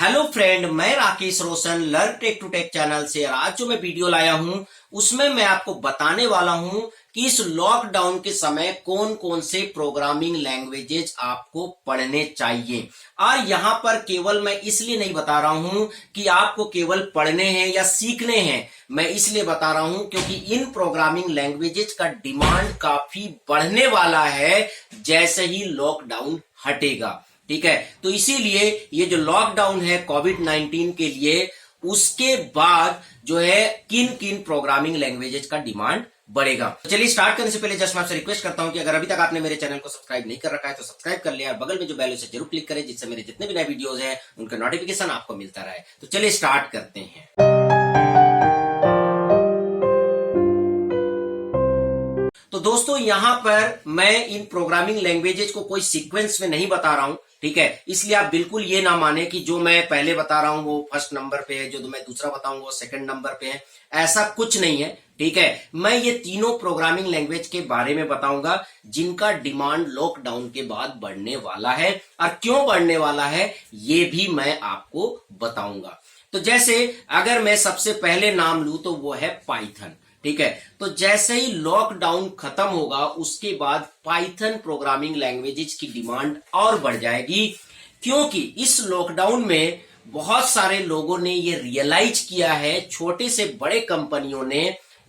Hello friend, मैं Rakesh Roshan learn tech to tech channel से। आज जो मैं वीडियो लाया हूं उसमें मैं आपको बताने वाला हूं कि इस लॉकडाउन के समय कौन कौन से प्रोग्रामिंग लैंग्वेजेस आपको पढ़ने चाहिए। और यहाँ पर केवल मैं इसलिए नहीं बता रहा हूं कि आपको केवल पढ़ने हैं या सीखने हैं, मैं इसलिए बता रहा हूं क्योंकि इन प्रोग्रामिंग लैंग्वेजेस का डिमांड काफी बढ़ने वाला है जैसे ही लॉकडाउन हटेगा। ठीक है, तो इसीलिए ये जो लॉकडाउन है कोविड-19 के लिए, उसके बाद जो है किन किन प्रोग्रामिंग लैंग्वेजेस का डिमांड बढ़ेगा। तो चलिए स्टार्ट करने से पहले जस्ट मैं आपसे रिक्वेस्ट करता हूं कि अगर अभी तक आपने मेरे चैनल को सब्सक्राइब नहीं कर रखा है तो सब्सक्राइब कर लिया और बगल में जो बेल है उसे जरूर क्लिक करें जिससे मेरे जितने भी नए वीडियोस हैं उनका नोटिफिकेशन आपको मिलता रहे। तो चलिए स्टार्ट करते हैं। तो दोस्तों यहां पर मैं इन प्रोग्रामिंग लैंग्वेजेस को कोई सीक्वेंस में नहीं बता रहा हूं, ठीक है, इसलिए आप बिल्कुल ये ना माने कि जो मैं पहले बता रहा हूं वो फर्स्ट नंबर पे है, जो मैं दूसरा बताऊंगा वो सेकंड नंबर पे है। ऐसा कुछ नहीं है, ठीक है। मैं ये तीनों प्रोग्रामिंग लैंग्वेज के बारे में बताऊंगा जिनका डिमांड लॉकडाउन के बाद बढ़ने वाला है, और क्यों बढ़ने वाला है ये भी मैं आपको बताऊंगा। तो जैसे अगर मैं सबसे पहले नाम लूं तो वो है पाइथन, ठीक है। तो जैसे ही लॉकडाउन खत्म होगा उसके बाद पाइथन प्रोग्रामिंग लैंग्वेजेस की डिमांड और बढ़ जाएगी, क्योंकि इस लॉकडाउन में बहुत सारे लोगों ने ये रियलाइज किया है, छोटे से बड़े कंपनियों ने,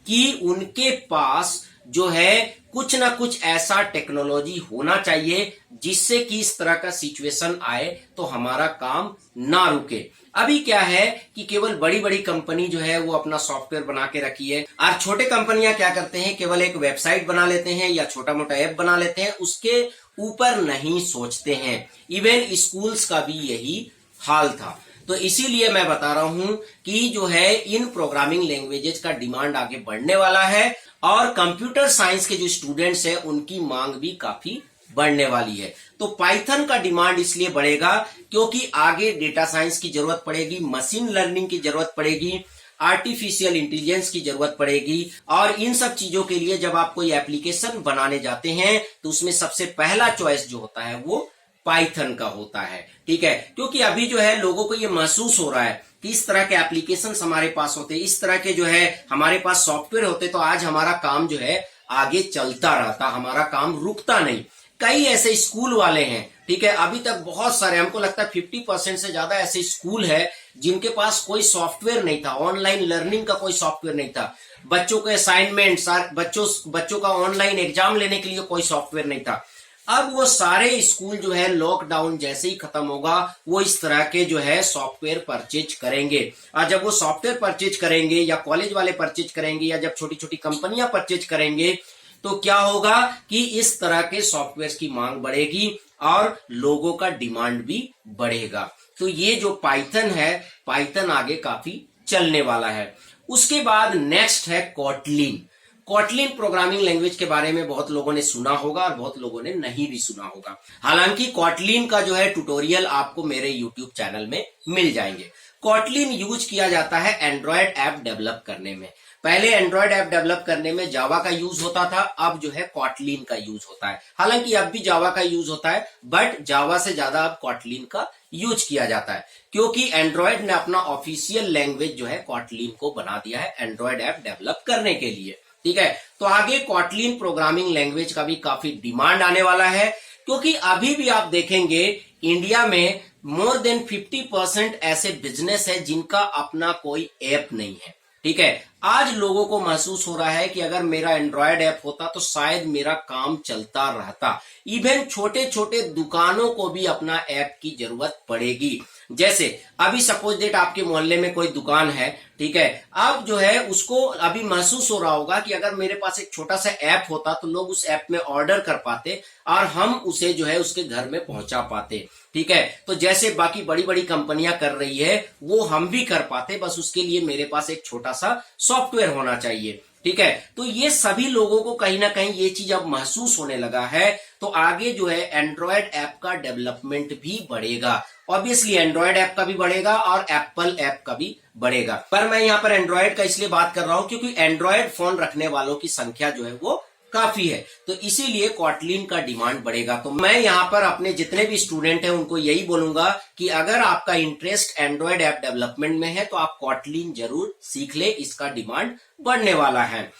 कि उनके पास जो है कुछ ना कुछ ऐसा टेक्नोलॉजी होना चाहिए जिससे कि इस तरह का सिचुएशन आए तो हमारा काम ना रुके। अभी क्या है कि केवल बड़ी बड़ी कंपनी जो है वो अपना सॉफ्टवेयर बना के रखी है, और छोटे कंपनियां क्या करते हैं, केवल एक वेबसाइट बना लेते हैं या छोटा मोटा ऐप बना लेते हैं, उसके ऊपर नहीं सोचते हैं। इवन स्कूल्स का भी यही हाल था। तो इसीलिए मैं बता रहा हूं कि जो है इन प्रोग्रामिंग लैंग्वेजेस का डिमांड आगे बढ़ने वाला है, और कंप्यूटर साइंस के जो स्टूडेंट्स हैं उनकी मांग भी काफी बढ़ने वाली है। तो पाइथन का डिमांड इसलिए बढ़ेगा क्योंकि आगे डेटा साइंस की जरूरत पड़ेगी, मशीन लर्निंग की जरूरत पड़ेगी, आर्टिफिशियल इंटेलिजेंस की जरूरत पड़ेगी, और इन सब चीजों के लिए जब आप कोई एप्लीकेशन बनाने जाते हैं तो उसमें सबसे पहला चॉइस जो होता है वो पाइथन का होता है, ठीक है। क्योंकि अभी जो है लोगों को ये महसूस हो रहा है कि इस तरह के एप्लीकेशन हमारे पास होते, इस तरह के जो है हमारे पास सॉफ्टवेयर होते तो आज हमारा काम जो है आगे चलता रहता, हमारा काम रुकता नहीं। कई ऐसे स्कूल वाले हैं, ठीक है, अभी तक बहुत सारे, हमको लगता है 50% से ज्यादा ऐसे स्कूल है जिनके पास कोई सॉफ्टवेयर नहीं था, ऑनलाइन लर्निंग का कोई सॉफ्टवेयर नहीं था, बच्चों के असाइनमेंट, बच्चों का ऑनलाइन एग्जाम लेने के लिए कोई सॉफ्टवेयर नहीं था। अब वो सारे स्कूल जो है लॉकडाउन जैसे ही खत्म होगा वो इस तरह के जो है सॉफ्टवेयर परचेज करेंगे, और जब वो सॉफ्टवेयर परचेज करेंगे या कॉलेज वाले परचेज करेंगे या जब छोटी छोटी कंपनियां परचेज करेंगे तो क्या होगा कि इस तरह के सॉफ्टवेयर की मांग बढ़ेगी और लोगों का डिमांड भी बढ़ेगा। तो ये जो पाइथन है, पाइथन आगे काफी चलने वाला है। उसके बाद नेक्स्ट है कॉटलिन। कॉटलिन प्रोग्रामिंग लैंग्वेज के बारे में बहुत लोगों ने सुना होगा और बहुत लोगों ने नहीं भी सुना होगा। हालांकि कॉटलिन का जो है ट्यूटोरियल आपको मेरे यूट्यूब चैनल में मिल जाएंगे। कॉटलिन यूज किया जाता है एंड्रॉयड ऐप डेवलप करने में। पहले एंड्रॉयड ऐप डेवलप करने में जावा का यूज होता था, अब जो है कॉटलिन का यूज होता है। हालांकि अब भी जावा का यूज होता है, बट जावा से ज्यादा अब कॉटलिन का यूज किया जाता है, क्योंकि एंड्रॉयड ने अपना ऑफिशियल लैंग्वेज जो है कॉटलिन को बना दिया है एंड्रॉयड ऐप डेवलप करने के लिए, ठीक है। तो आगे कॉटलिन प्रोग्रामिंग लैंग्वेज का भी काफी डिमांड आने वाला है, क्योंकि अभी भी आप देखेंगे इंडिया में मोर देन 50% ऐसे बिजनेस है जिनका अपना कोई ऐप नहीं है, ठीक है। आज लोगों को महसूस हो रहा है कि अगर मेरा एंड्रॉयड ऐप होता तो शायद मेरा काम चलता रहता। इवन छोटे छोटे दुकानों को भी अपना ऐप की जरूरत पड़ेगी। जैसे अभी सपोज डेट आपके मोहल्ले में कोई दुकान है, ठीक है, अब जो है उसको अभी महसूस हो रहा होगा कि अगर मेरे पास एक छोटा सा ऐप होता तो लोग उस ऐप में ऑर्डर कर पाते और हम उसे जो है उसके घर में पहुंचा पाते, ठीक है। तो जैसे बाकी बड़ी बड़ी कंपनियां कर रही है वो हम भी कर पाते, बस उसके लिए मेरे पास एक छोटा सा सॉफ्टवेयर होना चाहिए, ठीक है। तो ये सभी लोगों को कहीं ना कहीं ये चीज अब महसूस होने लगा है। तो आगे जो है एंड्रॉयड ऐप का डेवलपमेंट भी बढ़ेगा, ऑब्वियसली एंड्रॉयड ऐप का भी बढ़ेगा और एप्पल ऐप का भी बढ़ेगा। पर मैं यहाँ पर एंड्रॉयड का इसलिए बात कर रहा हूं क्योंकि एंड्रॉयड फोन रखने वालों की संख्या जो है वो काफी है। तो इसीलिए कॉटलिन का डिमांड बढ़ेगा। तो मैं यहाँ पर अपने जितने भी स्टूडेंट हैं उनको यही बोलूंगा कि अगर आपका इंटरेस्ट एंड्रॉयड ऐप डेवलपमेंट में है तो आप कॉटलिन जरूर सीख ले, इसका डिमांड बढ़ने वाला है।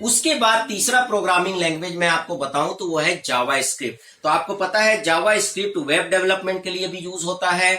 उसके बाद तीसरा प्रोग्रामिंग लैंग्वेज मैं आपको बताऊं तो वो है जावा स्क्रिप्ट। तो आपको पता है जावा स्क्रिप्ट वेब डेवलपमेंट के लिए भी यूज होता है,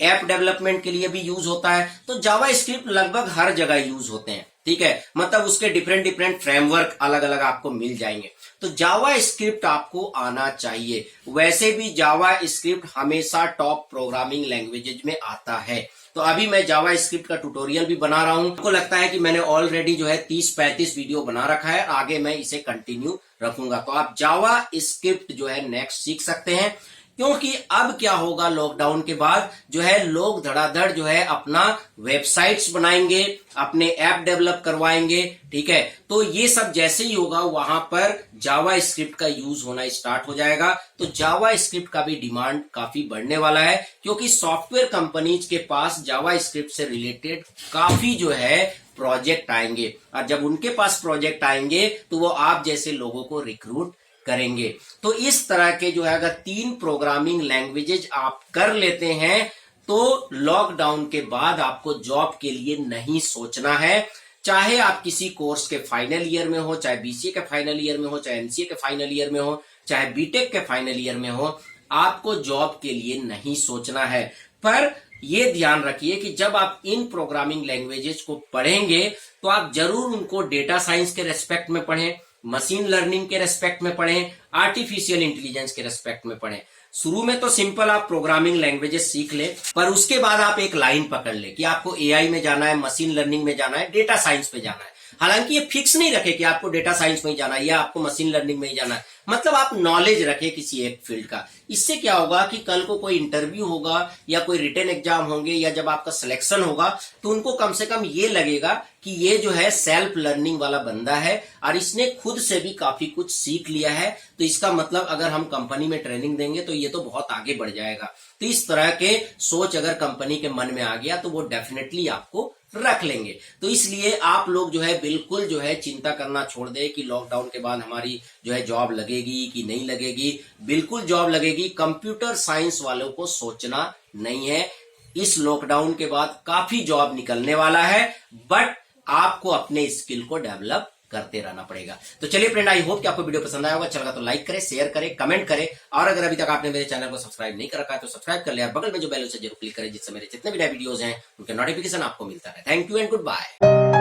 ऐप डेवलपमेंट के लिए भी यूज होता है। तो जावा स्क्रिप्ट लगभग हर जगह यूज होते हैं, ठीक है, मतलब उसके डिफरेंट डिफरेंट फ्रेमवर्क अलग अलग आपको मिल जाएंगे। तो जावा स्क्रिप्ट आपको आना चाहिए। वैसे भी जावा स्क्रिप्ट हमेशा टॉप प्रोग्रामिंग लैंग्वेजेज में आता है। तो अभी मैं जावा स्क्रिप्ट का ट्यूटोरियल भी बना रहा हूं। आपको लगता है कि मैंने ऑलरेडी जो है 30-35 वीडियो बना रखा है, आगे मैं इसे कंटिन्यू रखूंगा। तो आप जावा स्क्रिप्ट जो है नेक्स्ट सीख सकते हैं, क्योंकि अब क्या होगा, लॉकडाउन के बाद जो है लोग धड़ाधड़ जो है अपना वेबसाइट्स बनाएंगे, अपने ऐप डेवलप करवाएंगे, ठीक है। तो ये सब जैसे ही होगा वहां पर जावा स्क्रिप्ट का यूज होना स्टार्ट हो जाएगा। तो जावा स्क्रिप्ट का भी डिमांड काफी बढ़ने वाला है, क्योंकि सॉफ्टवेयर कंपनीज के पास जावा स्क्रिप्ट से रिलेटेड काफी जो है प्रोजेक्ट आएंगे, और जब उनके पास प्रोजेक्ट आएंगे तो वो आप जैसे लोगों को रिक्रूट करेंगे। तो इस तरह के जो है अगर 3 प्रोग्रामिंग लैंग्वेजेज आप कर लेते हैं तो लॉकडाउन के बाद आपको जॉब के लिए नहीं सोचना है। चाहे आप किसी कोर्स के फाइनल ईयर में हो, चाहे बीसीए के फाइनल ईयर में हो, चाहे एमसीए के फाइनल ईयर में हो, चाहे बीटेक के फाइनल ईयर में हो, आपको जॉब के लिए नहीं सोचना है। पर यह ध्यान रखिए कि जब आप इन प्रोग्रामिंग लैंग्वेजेज को पढ़ेंगे तो आप जरूर उनको डेटा साइंस के रेस्पेक्ट में पढ़ें, मशीन लर्निंग के रेस्पेक्ट में पढ़ें, आर्टिफिशियल इंटेलिजेंस के रेस्पेक्ट में पढ़ें। शुरू में तो सिंपल आप प्रोग्रामिंग लैंग्वेजेस सीख ले, पर उसके बाद आप एक लाइन पकड़ ले कि आपको एआई में जाना है, मशीन लर्निंग में जाना है, डेटा साइंस में जाना है। हालांकि ये फिक्स नहीं रखे कि आपको डेटा साइंस में ही जाना है या आपको मशीन लर्निंग में ही जाना है, मतलब आप नॉलेज रखे किसी एक फील्ड का। इससे क्या होगा कि कल को कोई इंटरव्यू होगा या कोई रिटन एग्जाम होंगे या जब आपका सिलेक्शन होगा तो उनको कम से कम ये लगेगा कि ये जो है सेल्फ लर्निंग वाला बंदा है और इसने खुद से भी काफी कुछ सीख लिया है। तो इसका मतलब अगर हम कंपनी में ट्रेनिंग देंगे तो ये तो बहुत आगे बढ़ जाएगा। तो इस तरह के सोच अगर कंपनी के मन में आ गया तो वो डेफिनेटली आपको रख लेंगे। तो इसलिए आप लोग जो है बिल्कुल जो है चिंता करना छोड़ दे कि लॉकडाउन के बाद हमारी जो है जॉब लगेगी कि नहीं लगेगी। बिल्कुल जॉब लगेगी। कंप्यूटर साइंस वालों को सोचना नहीं है, इस लॉकडाउन के बाद काफी जॉब निकलने वाला है, बट आपको अपने स्किल को डेवलप करते रहना पड़ेगा। तो चलिए फ्रेंड, आई होप कि आपको वीडियो पसंद आया होगा। अच्छा लगा तो लाइक करें, शेयर करें, कमेंट करें, और अगर अभी तक आपने मेरे चैनल को सब्सक्राइब नहीं कर रखा है तो सब्सक्राइब कर ले और बगल में जो बेल उसे जरूर क्लिक करें, जिससे मेरे जितने भी नए वीडियोस हैं उनके नोटिफिकेशन आपको मिलता है। Thank you and good bye.